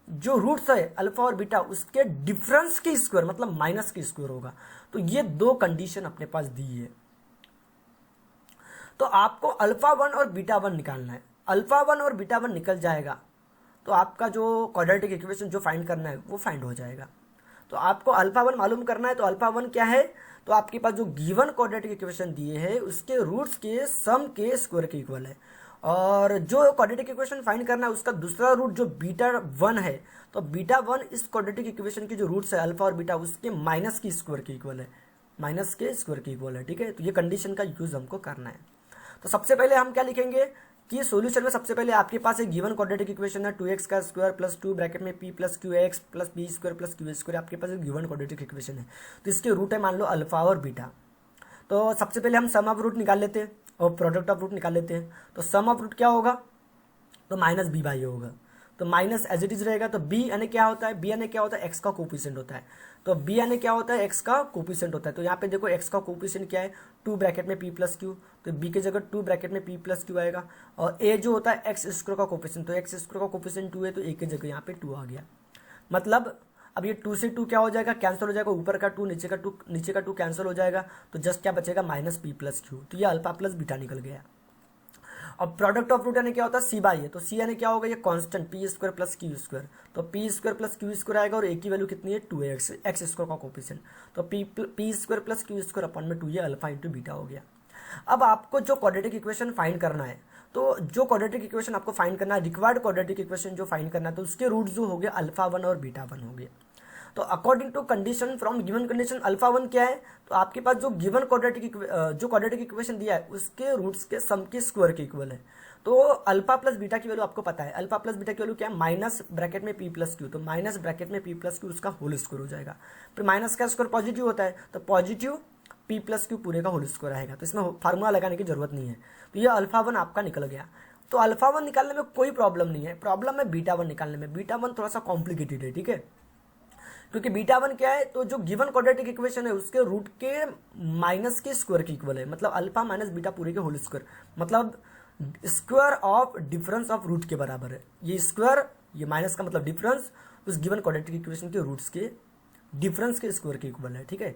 जो रूट्स है अल्फा और बीटा उसके डिफरेंस की स्क्वायर मतलब माइनस की स्क्वायर होगा। तो ये दो कंडीशन अपने पास दी है। तो आपको अल्फा 1 और बीटा 1 निकालना है। अल्फा 1 और बीटा 1 निकल जाएगा तो आपका जो क्वाड्रेटिक इक्वेशन जो फाइंड करना है वो फाइंड हो जाएगा। तो आपको अल्फा वन मालूम करना है। तो अल्फा वन क्या है, तो आपके पास जो गिवन क्वाड्रेटिक इक्वेशन दिए हैं उसके रूट्स के सम के स्क्वायर के इक्वल है। और जो क्वाड्रेटिक इक्वेशन फाइंड करना है उसका दूसरा रूट जो बीटा वन है, तो बीटा वन इस क्वाड्रेटिक इक्वेशन की जो रूट्स है अल्फा और बीटा उसके माइनस की स्क्वायर के इक्वल है, माइनस के स्क्वायर के इक्वल है। ठीक है, तो ये कंडीशन का यूज हमको करना है। तो सबसे पहले हम क्या लिखेंगे कि सॉल्यूशन में सबसे पहले आपके पास एक गिवन क्वाड्रेटिक इक्वेशन है 2x का स्क्वायर प्लस 2 ब्रैकेट में p plus q x plus b square plus q square, आपके पास एक गिवन क्वाड्रेटिक इक्वेशन है। तो इसके रूट है मान लो अल्फा और बीटा। तो सबसे पहले हम सम ऑफ रूट निकाल लेते हैं और प्रोडक्ट ऑफ रूट निकाल लेते हैं। तो सम ऑफ रूट क्या होगा, तो माइनस बी बाई होगा। तो माइनस एज इट इज रहेगा। तो बी यानी क्या होता है, बी यानी क्या होता है, एक्स का कोफिशिएंट होता है। तो बी यानी क्या होता है, एक्स का कोफिशिएंट होता है। तो यहाँ पे देखो एक्स का कोफिशिएंट क्या है, 2 ब्रैकेट में पी प्लस क्यू, तो बी की जगह 2 ब्रैकेट में पी प्लस क्यू आएगा। और ए जो होता है एक्स स्क्वायर का कोफिशिएंट, तो एक्स स्क्वायर का कोफिशिएंट 2 है, तो ए की जगह यहाँ पे 2 आ गया। मतलब अब ये 2 से 2 क्या हो जाएगा, कैंसिल हो जाएगा, ऊपर का 2 नीचे का 2 कैंसिल हो जाएगा। तो जस्ट क्या बचेगा, माइनस पी प्लस क्यू। तो ये अल्फा प्लस बीटा निकल गया। अब प्रोडक्ट ऑफ रूट यानी क्या होता है, सी बाई है। तो सी यानी क्या होगा, ये constant p square plus q square. तो p square plus q square आएगा और ए की वैल्यू कितनी है, 2 है, एक्स स्क्वायर का कोफिशिएंट। तो p square plus q square अपन में 2, ये अल्फा इंटू बीटा हो गया। अब आपको जो क्वाड्रेटिक इक्वेशन फाइंड करना है, तो जो क्वाड्रेटिक इक्वेशन आपको फाइंड करना है, रिक्वायर्ड क्वाड्रेटिक इक्वेशन जो फाइंड करना है, तो उसके रूट जो हो गए अल्फा वन और बीटा वन हो गए। तो according to condition from given condition alpha one क्या है, तो आपके पास जो गिवन क्वाड्रेटिक इक्वेशन दिया है उसके रूट्स के सम के स्क्वायर के इक्वल है। तो अल्फा प्लस बीटा की वैल्यू आपको पता है, अल्फा प्लस बीटा की वैल्यू क्या है, माइनस ब्रैकेट में पी प्लस क्यू। तो माइनस ब्रैकेट में पी प्लस क्यू उसका होल स्क्वायर हो जाएगा। फिर माइनस का स्क्वायर पॉजिटिव होता है, तो पॉजिटिव पी प्लस क्यू पूरे का होल स्क्वायर आएगा। तो इसमें फार्मूला लगाने की जरूरत नहीं है। तो ये अल्फा वन आपका निकल गया। तो अल्फा वन निकालने में कोई प्रॉब्लम नहीं है, प्रॉब्लम है बीटा वन निकालने में। बीटा वन थोड़ा सा कॉम्प्लिकेटेड है, ठीक है, क्योंकि बीटा वन क्या है, तो जो गिवन क्वाड्रेटिक इक्वेशन है उसके रूट के माइनस के स्क्वायर के इक्वल है। मतलब अल्फा माइनस बीटा पूरे के होल स्क्वायर, मतलब square of difference of root के बराबर है। ये स्क्वायर, ये माइनस का मतलब डिफरेंस उस गिवन क्वाड्रेटिक इक्वेशन के रूट्स के डिफरेंस के स्क्वायर के इक्वल है। ठीक है,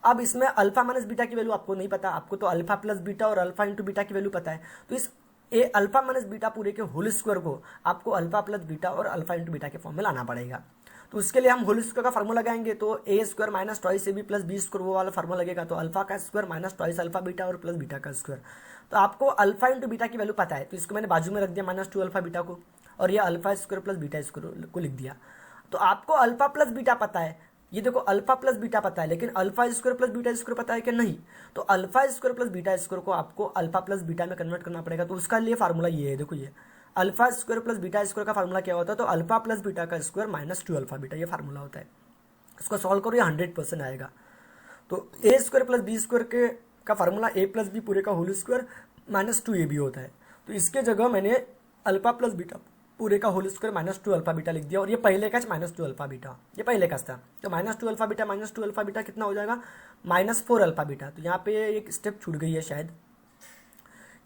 अब इसमें अल्फा माइनस बीटा की वैल्यू आपको नहीं पता, आपको तो अल्फा प्लस बीटा और अल्फा इंटू बीटा की वैल्यू पता है। तो इस अल्फा माइनस बीटा पूरे के होल स्क्वायर को आपको अल्फा प्लस बीटा और अल्फा इंटू बीटा के फॉर्म में लाना पड़ेगा। तो उसके लिए हम होल स्क्वायर का फार्मूला लगाएंगे। तो a square minus twice a b plus b square वो वाला फार्मूला लगेगा। तो अल्फा का square minus twice alpha beta और प्लस बीटा का स्क्वायर। तो आपको अल्फा इंटू बीटा की वैल्यू पता है, तो इसको मैंने बाजू में रख दिया -2 अल्फा बीटा को, और ये alpha square plus beta square को लिख दिया। तो आपको अल्फा प्लस बीटा पता है, ये देखो अल्फा प्लस बीटा पता है, लेकिन alpha square plus beta square पता है कि नहीं। तो alpha square plus beta square को आपको अल्फा प्लस बीटा में कन्वर्ट करना पड़ेगा। तो उसका लिए फार्मूला ये है, देखो ये alpha square plus beta square का फार्मूला क्या होता है, तो अल्फा प्लस बीटा का स्क्वायर -2 अल्फा बीटा, ये फार्मूला होता है। इसको सॉल्व करो, ये 100% आएगा। तो a square plus b square का फार्मूला ए प्लस बी पूरे का होल स्क्वायर -2ab होता है। तो इसके जगह मैंने अल्फा प्लस बीटा पूरे का होल स्क्वायर -2 अल्फा बीटा लिख दिया। और ये पहले का -2 अल्फा बीटा, ये पहले का था। तो -2 अल्फा बीटा -2 अल्फा बीटा कितना हो जाएगा, -4 अल्फा बीटा। तो यहाँ पे एक स्टेप छूट गई है शायद,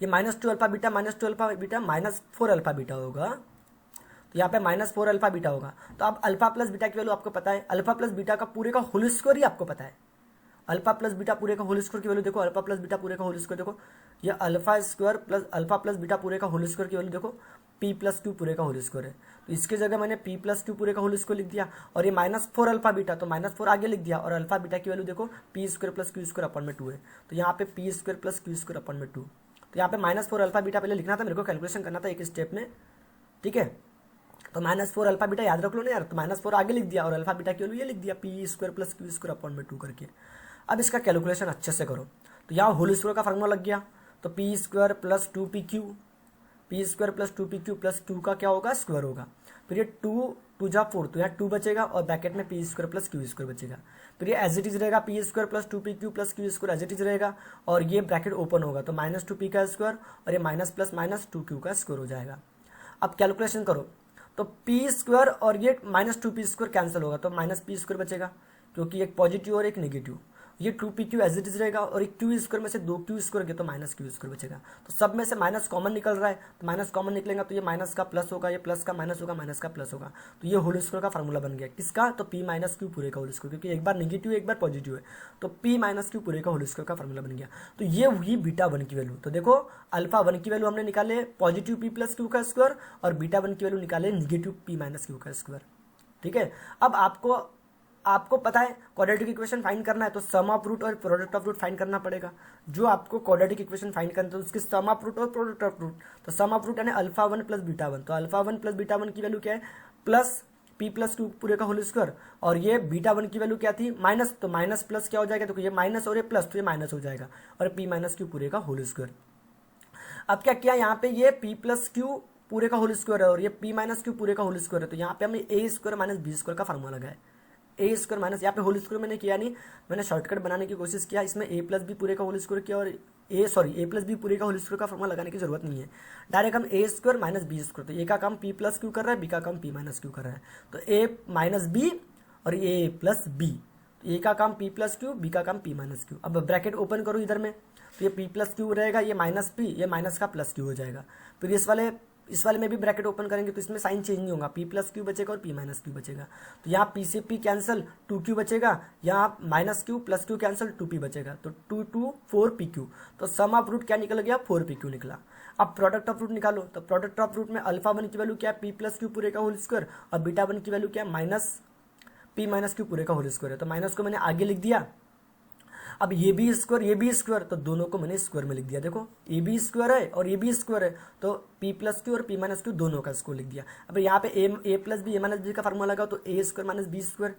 ये -2 alpha beta -2 alpha beta -4 alpha beta होगा। तो यहाँ पे -4 अल्फा बीटा होगा। तो अब अल्फा प्लस बीटा की वैल्यू आपको पता है, अल्फा प्लस बीटा का पूरे का होल स्क्वायर ही आपको पता है। अल्फा प्लस बीटा पूरे का होल स्क्वायर की वैल्यू देखो, अल्फा प्लस बीटा पूरे का होल स्क्वायर देखो, ये alpha square plus alpha plus beta पूरे का होल स्क्वायर की वैल्यू देखो, पी प्लस क्यू पूरे का होल स्क्वायर है। तो इसकी जगह मैंने पी प्लस क्यू पूरे का होल स्क्वायर लिख दिया। और ये -4 अल्फा बीटा, तो -4 आगे लिख दिया। और अल्फा बीटा की वैल्यू देखो, P square plus q square अपन में 2 है। तो यहाँ पे P square plus q square अपन में 2। तो यहाँ पे -4 अल्फा बीटा पहले लिखना था, मेरे को कैलकुलेशन करना था एक स्टेप में, ठीक है। तो -4 अल्फा बीटा याद रख लो ना यार। तो -4 आगे लिख दिया और अल्फा बीटा की वैल्यू ये लिख दिया, P square plus q square अपन में 2 करके। अब इसका कैलकुलेशन अच्छे से करो। तो यहाँ होल स्क्वायर का फार्मूला लग गया। तो p square plus 2pq, P square plus 2pq plus 2 का क्या होगा, स्क्वायर होगा। फिर ये 2 जा 4, तो यहाँ 2 बचेगा और ब्रैकेट में p square plus q square बचेगा। फिर ये एज इट इज रहेगा, p square plus 2pq plus q square as it is रहेगा। और ये ब्रैकेट ओपन होगा, तो -2p का स्क्वायर और ये माइनस प्लस -2q का स्क्वायर हो जाएगा। अब कैलकुलेशन करो, तो पी स्क्वायर और ये -2p स्क्वायर कैंसिल होगा, तो -p स्क्वायर बचेगा, क्योंकि एक पॉजिटिव और एक नेगेटिव। ये 2pq एज इट इज रहेगा और एक क्यू स्क्वायर में से 2q स्क्वायर गया तो -q स्क्वायर बचेगा। तो सब में से माइनस कॉमन निकल रहा है, तो माइनस कॉमन निकलेगा तो ये माइनस का प्लस होगा, ये प्लस का माइनस होगा, माइनस का प्लस होगा। तो ये होल स्क्वायर का फार्मूला बन गया किसका, तो p माइनस क्यू पूरे का होल स्क्वायर, क्योंकि एक बार नेगेटिव एक बार पॉजिटिव है। तो p माइनस क्यू पूरे का होल स्क्वायर का फार्मूला बन गया। तो ये हुई बीटा वन की वैल्यू। तो देखो अल्फा वन की वैल्यू हमने निकाले पॉजिटिव p प्लस क्यू का स्क्वायर, और बीटा वन की वैल्यू निकाले नेगेटिव p माइनस क्यू का स्क्वायर, ठीक है। अब आपको आपको पता है क्वाड्रेटिक इक्वेशन फाइंड करना है तो सम ऑफ रूट और प्रोडक्ट ऑफ रूट फाइंड करना पड़ेगा। जो आपको क्वाड्रेटिक इक्वेशन फाइंड करना है तो उसकी सम ऑफ रूट और प्रोडक्ट ऑफ रूट, तो सम ऑफ रूट यानी अल्फा 1 प्लस बीटा 1, तो अल्फा 1 प्लस बीटा 1 की वैल्यू क्या है प्लस पी प्लस क्यू पूरे का होल स्क्वायर, और ये बीटा 1 की वैल्यू क्या थी माइनस, तो माइनस प्लस क्या हो जाएगा, तो ये माइनस और ये प्लस, तो ये माइनस हो जाएगा, और पी माइनस क्यू पूरे का होल स्क्वायर। अब क्या किया यहाँ पे, ये पी प्लस क्यू पूरे का होल स्क्वायर है और ये पी माइनस क्यू पूरे का होल स्क्वायर है, तो यहाँ पे हमें ए स्क्वायर माइनस बी स्क्वायर का फार्मूला लगा है। ए स्क्वायर माइनस, यहाँ पे होल स्क्वायर मैंने किया नहीं, मैंने शॉर्टकट बनाने की कोशिश किया, इसमें ए प्लस बी पूरे का होल स्क्वायर किया और ए प्लस बी पूरे का होल स्क्वायर का फार्मूला लगाने की जरूरत नहीं है, डायरेक्ट हम ए स्क्वायर माइनस बी स्क्वायर, तो ए का काम पी प्लस क्यू कर रहा है, बी का काम पी माइनस क्यू कर रहा है, तो ए माइनस बी और ए प्लस बी, ए का काम पी प्लस क्यू, बी का काम पी माइनस क्यू। अब ब्रैकेट ओपन करो इधर में, तो ये पी प्लस क्यू रहेगा, ये माइनस पी, ये माइनस का प्लस क्यू हो जाएगा। फिर इस वाले में भी ब्रैकेट ओपन करेंगे तो इसमें साइन चेंज नहीं होगा, पी प्लस क्यू बचेगा और पी माइनस क्यू बचेगा, तो यहाँ पी से पी कैंसिल, 2q बचेगा, यहाँ minus Q plus Q cancel, 2p बचेगा, तो 2 4pq, तो सम ऑफ रूट क्या निकल गया 4pq निकला। अब प्रोडक्ट ऑफ रूट निकालो, तो प्रोडक्ट ऑफ रूट में अल्फा 1 की वैल्यू क्या है पी प्लस क्यू पूरे का होल स्क्वायर, और बीटा 1 की वैल्यू क्या है माइनस पी माइनस क्यू पूरे का होल स्क्वायर है, तो माइनस को मैंने आगे लिख दिया। अब ये भी स्क्वायर, तो दोनों को मैंने स्क्वायर में लिख दिया, देखो ए बी स्क्वायर है और ये भी स्क्वायर है, तो पी प्लस क्यू और पी माइनस क्यू दोनों का स्क्वायर लिख दिया। अब यहाँ पे a plus b a minus b का फार्मूला लगा, तो a square minus b square,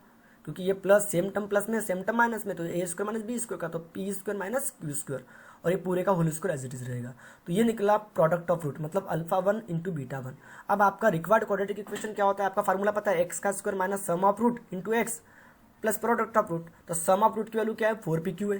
क्योंकि ये प्लस सेम टर्म प्लस में सेम टर्म माइनस में, तो a square minus b square का, तो p square minus q square, और ये पूरे का whole square as it is रहेगा। तो ये निकला प्रोडक्ट ऑफ रूट, मतलब अल्फा 1 इंटू बीटा 1। अब आपका रिक्वायर्ड क्वाड्रेटिक इक्वेशन क्या होता है, आपका फार्मूला पता है, एक्स का square minus sum of root into x plus product of root, तो सम ऑफ रूट की वैल्यू क्या है 4pq है,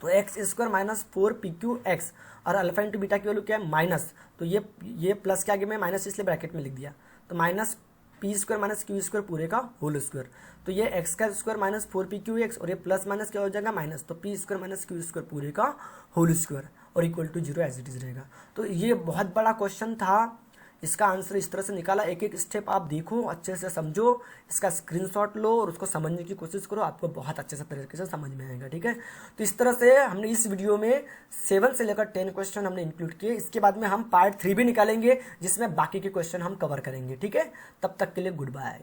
तो x square minus 4pq x, और अल्फा इंटू बीटा की वैल्यू क्या है माइनस, तो ये प्लस के आगे में माइनस इसलिए ब्रैकेट में लिख दिया, तो minus P square minus q square पूरे का होल स्क्वायर, तो ये एक्स का स्क्वायर माइनस 4pq एक्स, और ये प्लस माइनस क्या हो जाएगा माइनस, तो p square minus q square पूरे का होल स्क्वायर, और equal to 0 as it is रहेगा। तो ये बहुत बड़ा क्वेश्चन था, इसका आंसर इस तरह से निकाला, एक एक स्टेप आप देखो, अच्छे से समझो, इसका स्क्रीनशॉट लो और उसको समझने की कोशिश करो, आपको बहुत अच्छे से तरीके से समझ में आएगा, ठीक है। तो इस तरह से हमने इस वीडियो में 7 से लेकर 10 क्वेश्चन हमने इंक्लूड किए, इसके बाद में हम पार्ट 3 भी निकालेंगे जिसमें बाकी के क्वेश्चन हम कवर करेंगे, ठीक है। तब तक के लिए गुड बाय।